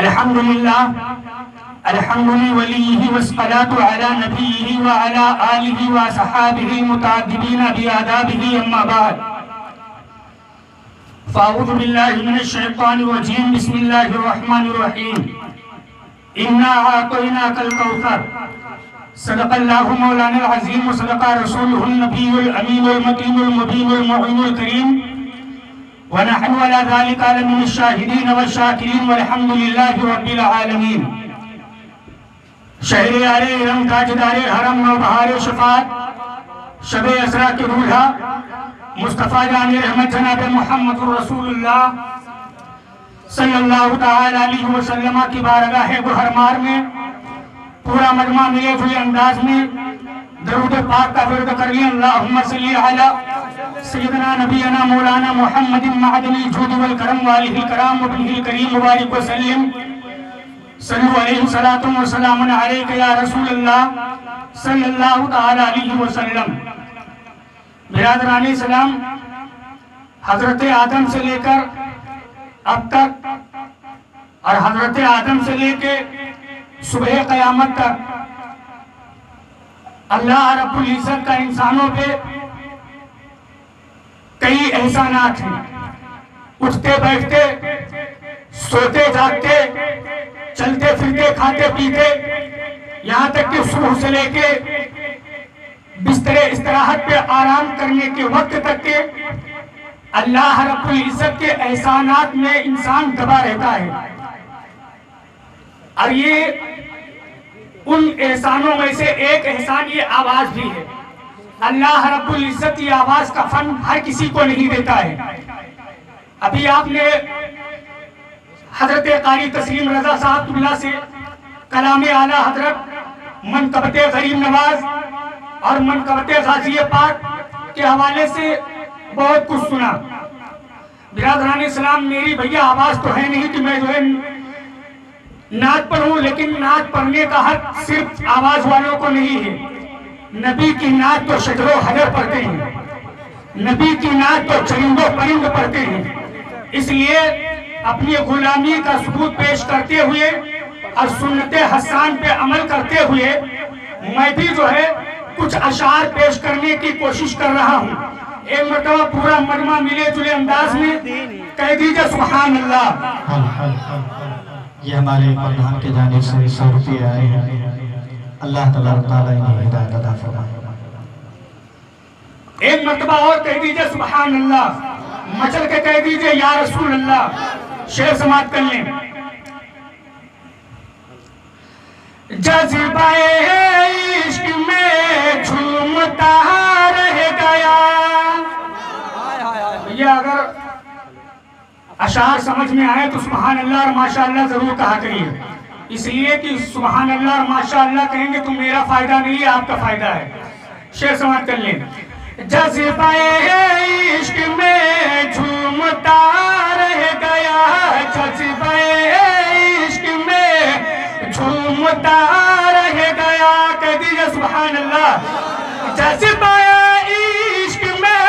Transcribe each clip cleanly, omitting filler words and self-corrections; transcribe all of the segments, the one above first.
الحمد للہ الحمد لوليه والصلاة على نبيه وعلى آله وصحابه المتعددين بآدابه أما بعد فأعوذ بالله من الشيطان الرجيم بسم الله الرحمن الرحيم إنا أعطيناك الكوثر صدق الله مولانا العظيم وصدق رسوله النبي الأمين المتين المبين المعين الكريم ونحن على ذلك من الشاهدين والشاكرين والحمد لله رب العالمين. شہریار ارم تاجدار حرم نوبہار شفاعت شب اسرا کے روحا مصطفیٰ جان رحمت جناب محمد رسول اللہ صلی اللہ تعالی علیہ وسلم کی بارگاہ گہرمار میں پورا مجمع ملے جلے انداز میں درود پاک کا ورد کر لیں. اللہم صلی علی سیدنا نبینا مولانا محمد معدن الجود والکرم والہ الکرام وابنہ الکریم مبارک وسلم. صلی علیہ الصلاۃ والسلام علیک یا رسول اللہ صلی اللہ تعالی علیہ وسلم. برادران اسلام، حضرت آدم سے لے کر اب تک اور حضرت آدم سے لے کے صبح قیامت تک اللہ رب العزت کا انسانوں پہ کئی احسانات ہیں. اٹھتے بیٹھتے سوتے جاگتے چلتے پھرتے کھاتے پیتے یہاں تک کہ صبح سے لے کے بستر استراحت پہ آرام کرنے کے وقت تک کے اللہ رب العزت کے احسانات میں انسان دبا رہتا ہے. اور یہ ان احسانوں میں سے ایک احسان یہ آواز بھی ہے. اللہ رب العزت کی آواز کا فن ہر کسی کو نہیں دیتا ہے. ابھی آپ نے حضرت قاری تسلیم رضا صاحب اللہ سے کلام اعلیٰ حضرت منقبت غریب نواز اور منقبت غازی پاک کے حوالے سے بہت کچھ سنا. برادران اسلام، میری بھیا آواز تو ہے نہیں کہ میں جو ہے نعت پڑھوں، لیکن نعت پڑھنے کا حق صرف آواز والوں کو نہیں ہے. نبی کی نعت تو شجر و حجر پڑھتے ہیں، نبی کی نعت تو چرند و پرند پڑھتے ہیں. اس لیے اپنی غلامی کا ثبوت پیش کرتے ہوئے اور سنت حسان پہ عمل کرتے ہوئے میں بھی جو ہے کچھ اشعار پیش کرنے کی کوشش کر رہا ہوں. ایک مرتبہ پورا مجمع ملے جلے انداز میں کہہ دیجئے سبحان اللہ. یہ ہمارے پردھان کے جانب سے 100 روپے آئے ہیں. اللہ تعالیٰ انہیں ہدایت عطا فرمائے. ایک مرتبہ اور کہہ دیجئے سبحان اللہ. مچل کے کہہ دیجئے یا رسول اللہ. شعر سماعت کر لیں. جذبہ عشق میں جھومتا رہ گیا. یہ اگر اشعار سمجھ میں آئے تو سبحان اللہ اور ماشاءاللہ ضرور کہا کریے. اس لیے کہ سبحان اللہ اور ماشاءاللہ کہیں گے تو میرا فائدہ نہیں ہے، آپ کا فائدہ ہے. شعر سماعت کر لیں. جذبہ عشق میں جھومتا رہ گیا، جذبہ عشق میں جھومتا رہ گیا. کہہ دیجئے سبحان اللہ. جذبہ عشق میں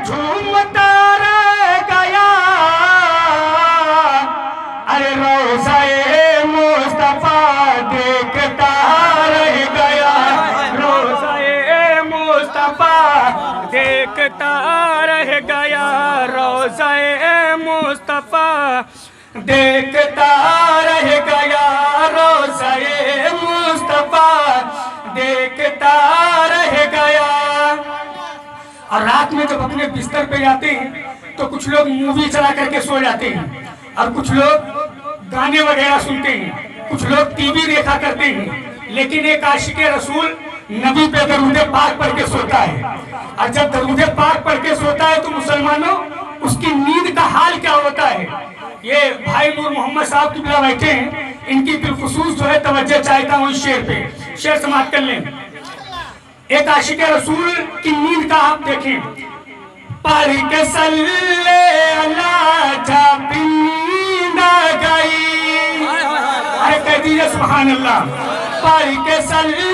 جھومتا رہ گیا. ارے روضہ مصطفیٰ دیکھتا رہ گیا، روضہ مصطفیٰ دیکھتا رہ گیا، روضہ مصطفیٰ دیکھتا رہ گیا، روضہ مصطفیٰ دیکھتا رہ گیا. اور رات میں جب اپنے بستر پہ جاتے ہیں تو کچھ لوگ مووی چلا کر کے سو جاتے ہیں، اور کچھ لوگ گانے وغیرہ سنتے ہیں، کچھ لوگ ٹی وی دیکھا کرتے ہیں. لیکن ایک عاشق رسول نبی پہ درود پاک پڑھ کے سوتا ہے. اور جب درود پاک پڑھ کے سوتا ہے تو مسلمانوں اس کی نیند کا حال کیا ہوتا ہے. یہ بھائی نور محمد صاحب کی بلا بیٹھے ہیں، ان کی بالخصوص جو ہے توجہ چاہتا ہوں اس شعر پہ. شعر سماعت کر لیں. ایک عاشق رسول کی نیند کا آپ دیکھیں. پڑھ کے صلی اللہ جب نیند گئی. ارے کہہ دیجئے سبحان اللہ. پڑھ کے صلی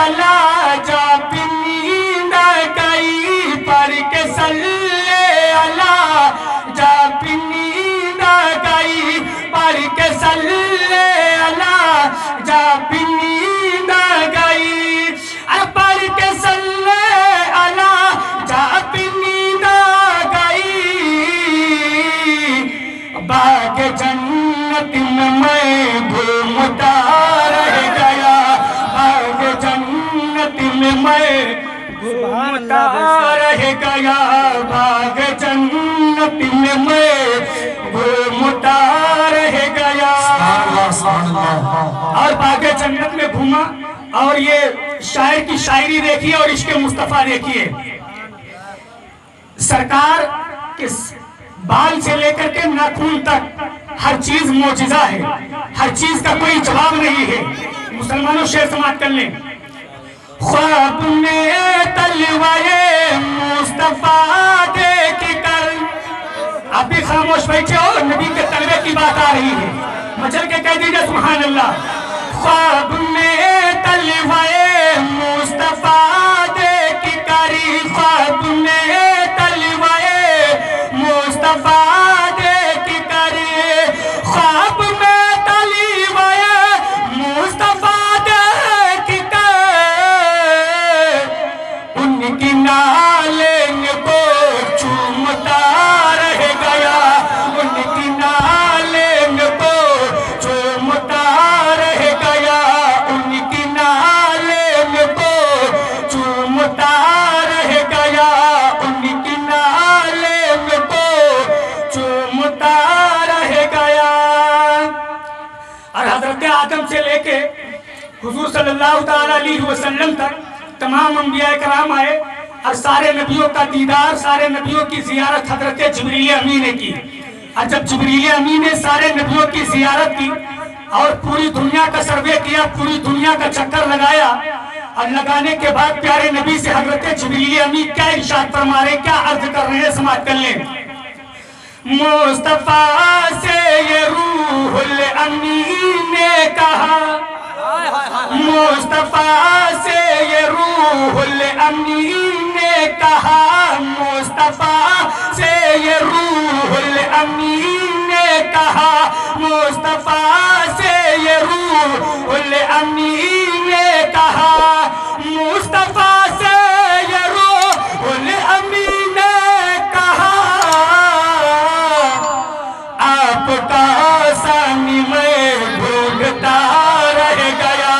اللہ جب نیند گئی، پڑھ کے صلی اللہ جب نیند گئی، پڑھ کے صلی اللہ جا نیند گئی، پڑھ کے صلی اللہ جا نیند گئی، باغ جنت میں گھومتا رہ گیا، باغ جنت میں گھومتا رہ گیا، باغ جنت میں گھومتا رہ گیا۔ اور باغ جنت میں گھوما، اور یہ شاعر کی شاعری دیکھیے اور عشق مصطفیٰ دیکھیے۔ سرکار کے بال سے لے کر کے ناخن تک ہر چیز معجزہ ہے، ہر چیز کا کوئی جواب نہیں ہے۔ مسلمانوں شعر سماعت کر لیں۔ خواب میں تلوائے مصطفیٰ دیکھ کر، آپ بھی خاموش بیٹھے ہو، نبی کے تلوے کی بات آ رہی ہے، مچل کے کہہ دیجئے سبحان اللہ۔ خواب میں تلوائے مصطفیٰ دیکھ کر، خواب میں تلوائے مصطفیٰ دیکھ کر، خواب میں تلوائے مصطفیٰ دیکھ کر، ان کی نالین کو چومتا رہ گیا، ان کی نالین کو چومتا رہ گیا، ان کی نالین کو چومتا رہ گیا، ان کی نالین کو چومتا رہ گیا۔ اور حضرت آدم سے لے کے حضور صلی اللہ تعالیٰ علیہ وسلم تک تمام انبیاء کرام آئے، اور سارے نبیوں کا دیدار، سارے نبیوں کی زیارت حضرت جبریل امین نے کی۔ اور جب جبریل امین نے سارے نبیوں کی زیارت کی اور پوری دنیا کا سروے کیا، پوری دنیا کا چکر لگایا، اور لگانے کے بعد پیارے نبی سے حضرت جبریل امین کیا ارشاد فرما رہے ہیں، کیا عرض کر رہے ہیں، سماعت کر لیں۔ مصطفیٰ سے یہ روح الامین نے کہا، مصطفیٰ سے یہ روح الامین نے کہا، مصطفیٰ سے یہ روح الامین نے کہا، مصطفیٰ سے یہ روح الامین نے کہا، مصطفیٰ سے یہ روح الامین نے کہا، آپ کا ثانی میں ڈھونڈتا رہ گیا،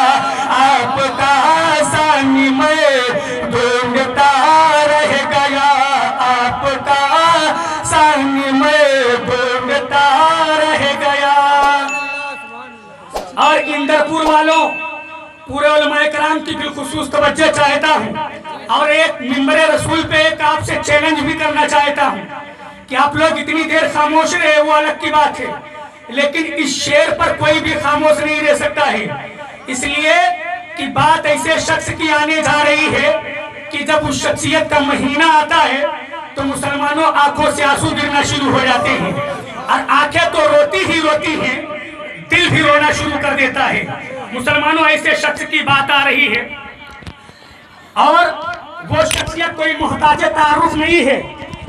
آپ کا ثانی میں ڈھونڈتا رہ گیا، آپ کا ثانی میں ڈھونڈتا رہ گیا۔ اور اندرپور والوں، پورے علماء کرام کی بالخصوص توجہ چاہتا ہوں، اور ایک منبر رسول پہ ایک آپ سے چیلنج بھی کرنا چاہتا ہوں کہ آپ لوگ اتنی دیر خاموش رہے وہ الگ کی بات ہے، لیکن اس شعر پر کوئی بھی خاموش نہیں رہ سکتا ہے، اس لیے کہ بات ایسے شخص کی آنے جا رہی ہے کہ جب اس شخصیت کا مہینہ آتا ہے تو مسلمانوں آنکھوں سے آنسو گرنا شروع ہو جاتے ہیں، اور آنکھیں تو روتی ہی روتی ہیں، دل بھی رونا شروع کر دیتا ہے۔ مسلمانوں ایسے شخص کی بات آ رہی ہے، اور وہ شخصیت کوئی محتاج تعارف نہیں ہے،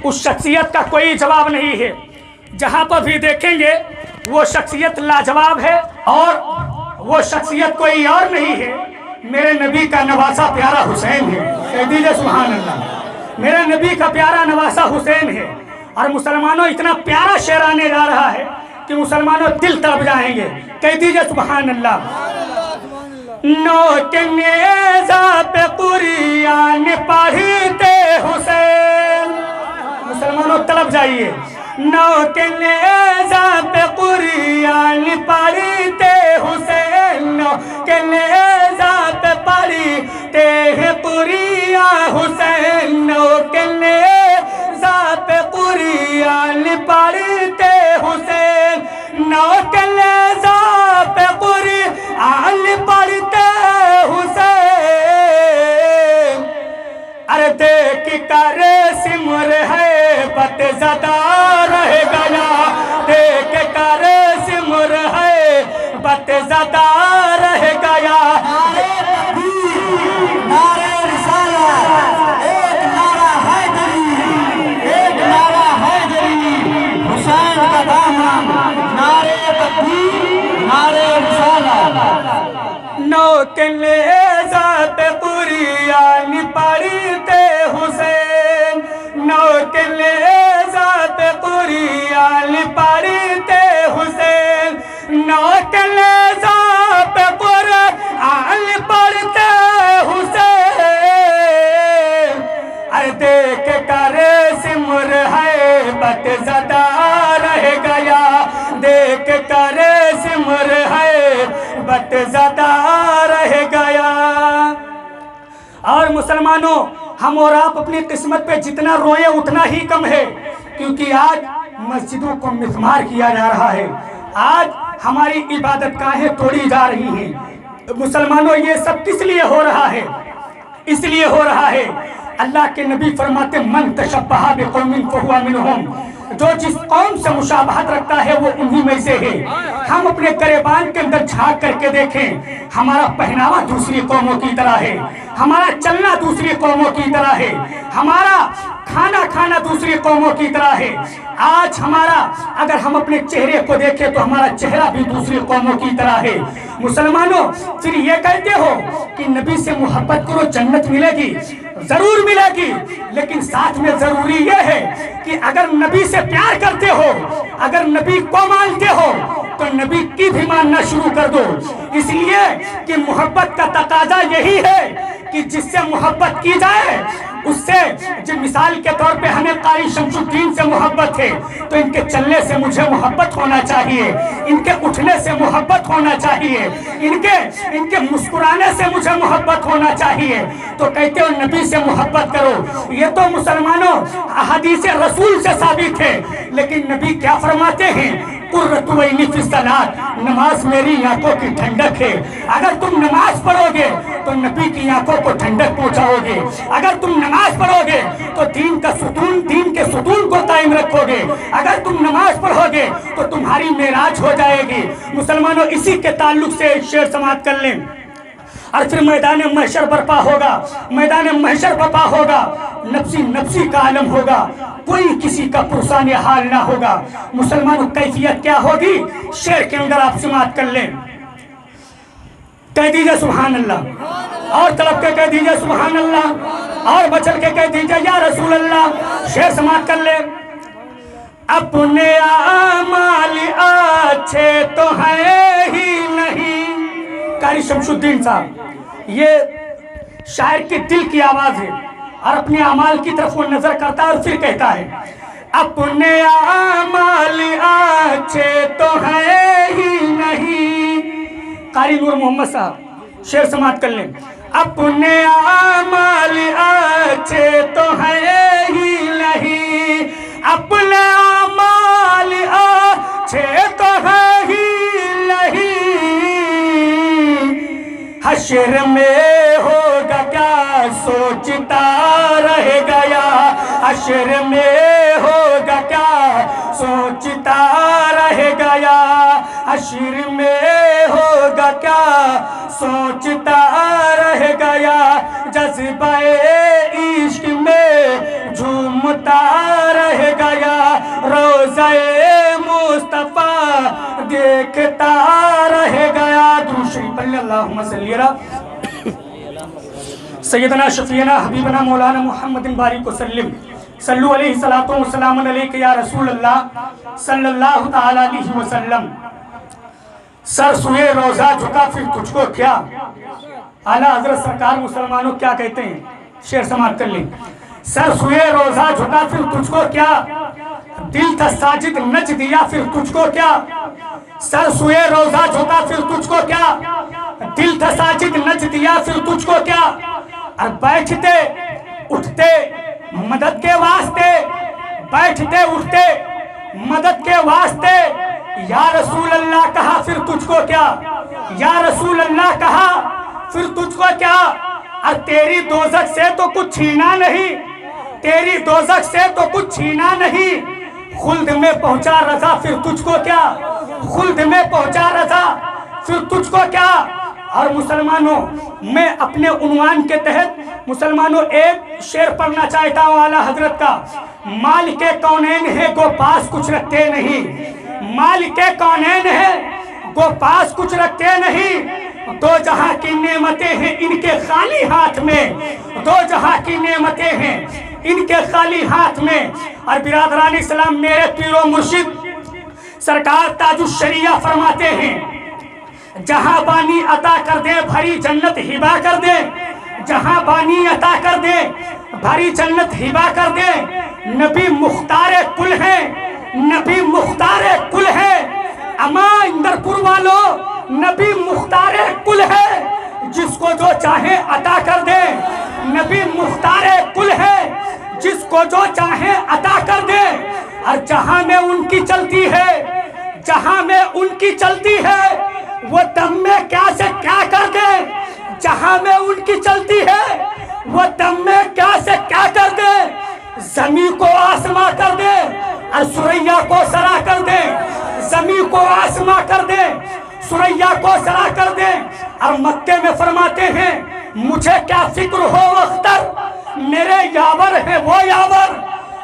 اس شخصیت کا کوئی جواب نہیں ہے، جہاں پر بھی دیکھیں گے وہ شخصیت لاجواب ہے، اور وہ شخصیت کوئی اور نہیں ہے، میرے نبی کا نواسا پیارا حسین ہے۔ کہہ دیجئے سبحان اللہ، میرے نبی کا پیارا نواسا حسین ہے۔ اور مسلمانوں اتنا پیارا شعر آنے جا رہا ہے کہ مسلمانوں دل تڑپ جائیں گے، کہہ دیجئے سبحان اللہ۔ نو کے نیزہ پہ قرآن پڑھتے حسین، مسلمانوں طلب جائیے، نو کے نیزہ پہ قرآن پڑھتے حسین، نو کے نیزہ پہ پڑھتے ہیں قرآن حسین، نو کے نیزہ پہ قرآن پڑھتے حسین، نو کے نیزہ پہ قرآن پڑھتے حسین، ارے دیکھ کر سمر ہے بت زدہ رہ گیا، دیکھ کر سمر ہے بت زدہ رہ گیا۔ نعرہ رسالت، ایک نعرہ حیدری، ایک نعرہ حیدری، حسین کا دامن، نعرہ تکبیر नौ के नेज़ा पे कुरान पढ़ते हुसैन, नौ के नेज़ा पे कुरान पढ़ते हुसैन, नौ के नेज़ा पे कुरान पढ़ते हुसैन। अरे देख कर सिमर है बत ज़दा रह गया, देख कर सिमर है बत ज़दा रह गया। और मुसलमानों, हम और आप अपनी किस्मत पे जितना रोए उतना ही कम है, क्योंकि आज मस्जिदों को मिस्मार किया जा रहा है, आज हमारी इबादत गाहें तोड़ी जा रही हैं। मुसलमानों, ये सब किस लिए हो रहा है? इसलिए हो रहा है, अल्लाह के नबी फरमाते मन तशब्बहा बिकौमिन फहुवा मिनहुम, जो जिस कौम से मुशाबहत रखता है वो उन्हीं में से है। हम अपने गरेबान के अंदर झांक करके देखें, हमारा पहनावा दूसरी कौमों की तरह है, हमारा चलना दूसरी कौमों की तरह है, हमारा खाना खाना दूसरी कौमों की तरह है। आज हमारा, अगर हम अपने चेहरे को देखें तो हमारा चेहरा भी दूसरी कौमों की तरह है। मुसलमानों, फिर ये कहते हो कि नबी से मोहब्बत करो जन्नत मिलेगी, जरूर मिलेगी, लेकिन साथ में जरूरी ये है कि अगर नबी से प्यार करते हो, अगर नबी को मानते हो, तो नबी की भी मानना शुरू कर दो। इसलिए कि मोहब्बत का तकाजा यही है कि जिससे मोहब्बत की जाए उससे, जो मिसाल के तौर पे हमें कारी शमसुद्दीन से मोहब्बत है, तो इनके चलने से मुझे मोहब्बत होना चाहिए, इनके उठने से मोहब्बत होना चाहिए, इनके मुस्कुराने से मुझे मोहब्बत होना चाहिए। तो कहते हो नबी से मोहब्बत करो। ये तो मुसलमानों अहादीस रसूल से साबित है, लेकिन नबी क्या फरमाते हैं? कुर्रतु ऐनी फी सलात, नमाज मेरी आंखों की ठंडक है। अगर तुम नमाज पढ़ोगे तो नबी की आंखों को ठंडक पहुंचाओगे, अगर तुम नमाज पढ़ोगे तो दीन के सुतून को कायम रखोगे, अगर तुम नमाज पढ़ोगे तो तुम्हारी मेराज हो जाएगी। मुसलमानों, इसी के ताल्लुक से एक शेर समाप्त कर लें, और फिर मैदान महशर बर्पा होगा, मैदान महशर बर्पा होगा, नफ्सी नफ्सी का आलम होगा, कोई किसी का पुरसाने हाल ना होगा। मुसलमानों, कैफियत क्या होगी? शेर के अंदर आप समाप्त कर लें, कह दीजिए सुभान अल्लाह, और तड़प के कह दीजिए सुभान अल्लाह, और बचल के कह दीजिए या रसूल अल्लाह। शेर समाप्त कर ले, अपने आमाल अच्छे तो है ही नहीं। कारी शमसुद्दीन साहब, ये शायर के दिल की आवाज है, और अपने अमाल की तरफ वो नजर करता है और फिर कहता है अपने आमाल अच्छे तो है ही नहीं। कारी नूर मोहम्मद साहब, शेर समाप्त कर लें, अपने आमाल अच्छे तो है ही नहीं, अपने आमाल अच्छे तो है ही नहीं। हश्र में होगा क्या सोचता रह गया, हश्र में होगा क्या सोचता रह गया, हश्र में होगा क्या सोचता रह गया, जज्बे इश्क में झूमता रह गया, रोज़े मुस्तफा देखता रह गया। दूसरी पल्ले अल्लाहुम्मा सल्ली अला सैयदना शफीना हबीबना मौलाना मुहम्मदिन बारिक वसल्लम, सल्लु अलैहि सलातो व सलाम अलैका या रसूल अल्लाह सल्लल्लाहु तआला अलैहि वसल्लम। सर सुए रोजा झुका फिर तुझको क्या, आला हजरत सरकार मुसलमानों क्या कहते हैं? शेर समाप्त कर लें, सर सुए रोजा झुका फिर तुझको क्या, दिल था साजिद नच दिया फिर तुझको क्या, सर सुए रोजा झुका फिर तुझको क्या, दिल था साजिद नच दिया फिर तुझको क्या। और बैठते उठते मदद के वास्ते, बैठते उठते मदद के वास्ते, या रसूल अल्लाह कहा फिर तुझको क्या, या रसूल अल्लाह कहा फिर तुझको क्या। और तेरी दोज़ख से तो कुछ छीना नहीं, तेरी दोज़ख से तो कुछ छीना नहीं, खुल्द में पहुंचा रज़ा फिर तुझको क्या, खुल्द में पहुंचा रज़ा फिर तुझको क्या। और मुसलमानों, मैं अपने उन्वान के तहत मुसलमानों एक शेर पढ़ना चाहता हूँ आला हजरत का। माल के कौनैन है गो पास कुछ रखते नहीं, माल के कौनैन है गो पास कुछ रखते नहीं, दो जहां की नेमतें हैं इनके खाली हाथ में, दो जहां की नेमतें हैं इनके खाली हाथ में। और बिरादरान इस्लाम, मेरे पीरो मुर्शिद सरकार ताजुश्शरिया फरमाते हैं, जहां बानी अता कर दे भरी जन्नत हिबा कर दे, जहां बानी अता कर दे भरी जन्नत हिबा कर दे। नबी मुख्तार कुल है, नबी मुख्तार कुल है, अमा इंदरपुर वालों, नबी मुख्तार कुल है, जिसको जो चाहे अता कर दे। नबी मुख्तार कुल है, जिसको जो चाहे अता कर दे। और जहां में उनकी चलती है, जहां में उनकी चलती है, वो दम में क्या से क्या कर दे। जहां में उनकी चलती है, वो दम में क्या से क्या कर दे। जमीन को आसमां कर दे और सुरैया को सरा कर दे, जमीन को आसमां कर दे, सुरैया को सरा कर दे। और मक्के में फरमाते हैं, मुझे क्या फिक्र हो अख्तर, मेरे यावर है वो यावर।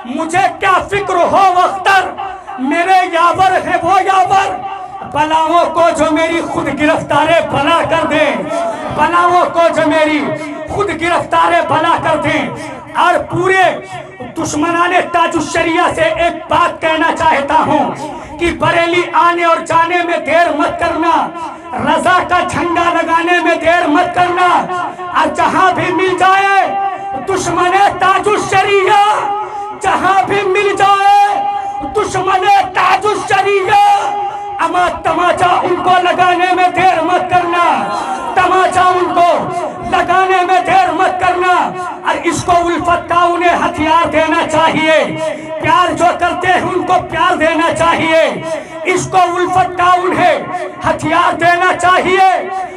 मुझे क्या फिक्र हो अख्तर, मेरे यावर है वो यावर। बलाओं को जो मेरी खुद गिरफ्तारे बला कर दे, बलाओं को जो मेरी खुद गिरफ्तारे बला कर दे। और पूरे दुश्मनाने ताजुश्शरिया से एक बात कहना चाहता हूँ कि बरेली आने और जाने में देर मत करना, रजा का झंडा लगाने में देर मत करना। और जहां भी मिल जाए दुश्मने ताजुश्शरिया, जहां भी मिल जाए दुश्मने ताजुश्शरिया, अमा तमाचा उनको लगाने में देर मत करना, तमाचा उनको लगाने में देर मत करना। और इसको उल्फत का उन्हें हथियार देना चाहिए, प्यार जो करते हैं उनको प्यार देना चाहिए। इसको उल्फत का उन्हें हथियार देना चाहिए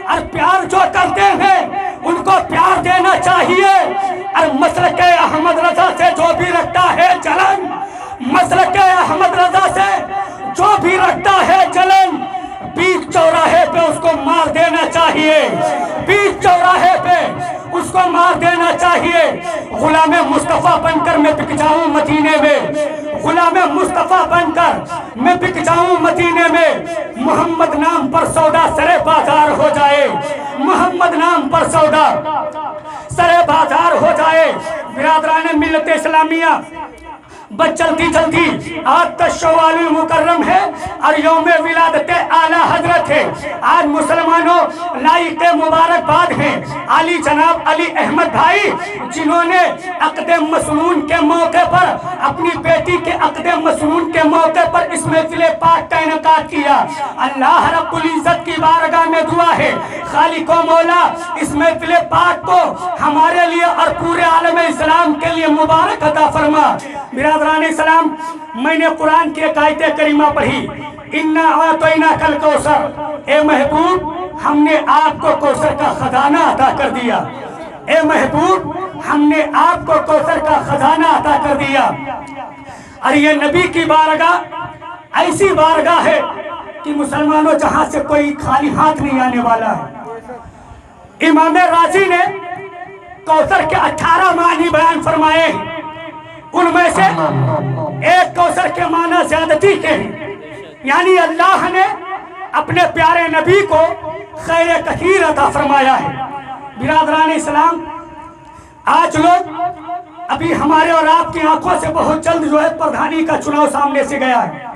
और प्यार जो करते हैं उनको प्यार देना चाहिए। और मसलक अहमद रजा से जो भी रखता है जलन, मसलक अहमद रजा से जो भी रखता है जलन, बीच चौराहे पे उसको मार देना चाहिए, बीच चौराहे पे उसको मार देना चाहिए। गुलाम मुस्तफा बनकर मैं बिक जाऊं मदीने में, गुलाम मुस्तफा बनकर मैं बिक जाऊं मदीने में। मोहम्मद नाम पर सौदा सरे बाजार हो जाए, मोहम्मद नाम पर सौदा सरे बाजार हो जाए। बिरादरान मिल्लत इस्लामिया, बस जल्दी जल्दी आज तशव्वालुल मुकर्रम है और यौम विलादत आला हजरत है। आज मुसलमानों लाइक मुबारकबाद है अली जनाब अली अहमद भाई, जिन्होंने अक़्द मसनून के मौके पर, अपनी बेटी के अक़्द मसनून के मौके पर इस महफिल पाक का इनकाद किया। अल्लाह रब्बुल इज़्ज़त की बारगाह में दुआ है, खालिक व मौला इस महफिल पाक को हमारे लिए और पूरे आलम इस्लाम के लिए मुबारक अता फरमा। बिरादरान इस्लाम, मैंने कुरान की एक आयत करीमा पढ़ी, इन्ना आतैना कल कौसर, ए महबूब हमने आपको कौसर का खजाना अता कर दिया, ए महबूब हमने आपको कौसर का खजाना अता कर दिया। और ये नबी की बारगाह ऐसी बारगाह है कि मुसलमानों जहां से कोई खाली हाथ नहीं आने वाला है। इमाम राजी ने कौसर के 18 मानी बयान फरमाए, उनमें से एक कौसर के माना ज़्यादती के, यानी अल्लाह ने अपने प्यारे नबी को खैर कसीर अता फरमाया है। बिरादरान इस्लाम, आज लोग अभी हमारे और आपकी आंखों से बहुत जल्द जो है प्रधानी का चुनाव सामने से गया है।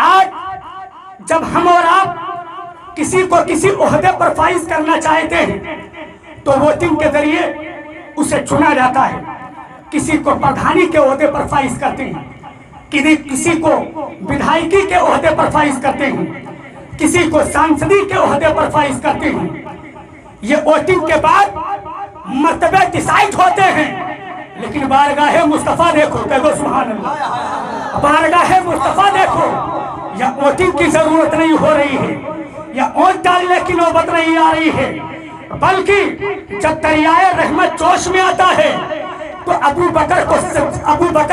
आज जब हम और आप किसी को किसी ओहदे पर फाइज करना चाहते हैं तो वोटिंग के जरिए उसे चुना जाता है। किसी को प्रधानी के ओहदे पर फाइज करते हैं, किसी को विधायकी के ओहदे पर फाइज करते हैं, किसी को सांसदी के ओहदे पर फाइज करते हैं। ये वोटिंग के बाद मर्तबे डिसाइड होते हैं, लेकिन बारगाह मुस्तफा देखो, कह दो सुभान अल्लाह, बारगाह मुस्तफा देखो, या वोटिंग की जरूरत नहीं हो रही है, या वोट डालने की नौबत नहीं आ रही है, बल्कि जब दरियाए रहमत जोश में आता है तो अबू बकर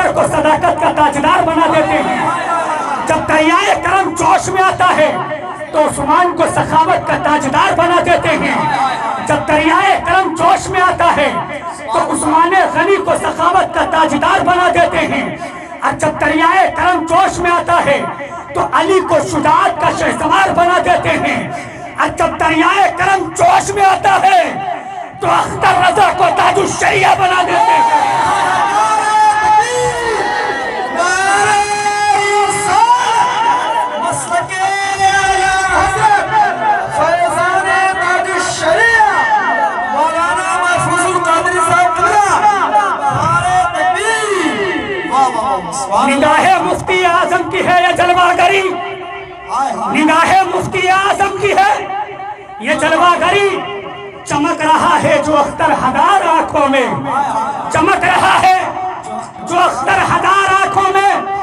को सदाकत का ताजदार बना देते हैं। जब दरियाए करम जोश में आता है तो उस्मान को सखावत का ताजदार बना देते हैं। जब दरियाए करम जोश में आता है तो उस्मान गनी को सखावत का ताजदार बना देते हैं। और जब दरियाए करम जोश में आता है तो अली को शुजाअत का शहसवार बना देते हैं। اور جب دریائے کرم جوش میں آتا ہے تو اختر رضا کو تاج الشریعہ بنا دیتے ہیں. نگاہ مفتی اعظم کی ہے یہ جلوہ گری, نگاہ مفتی اعظم کی ہے یہ جلوہ گری. چمک رہا ہے جو اختر ہزار آنکھوں میں, چمک رہا ہے جو اختر ہزار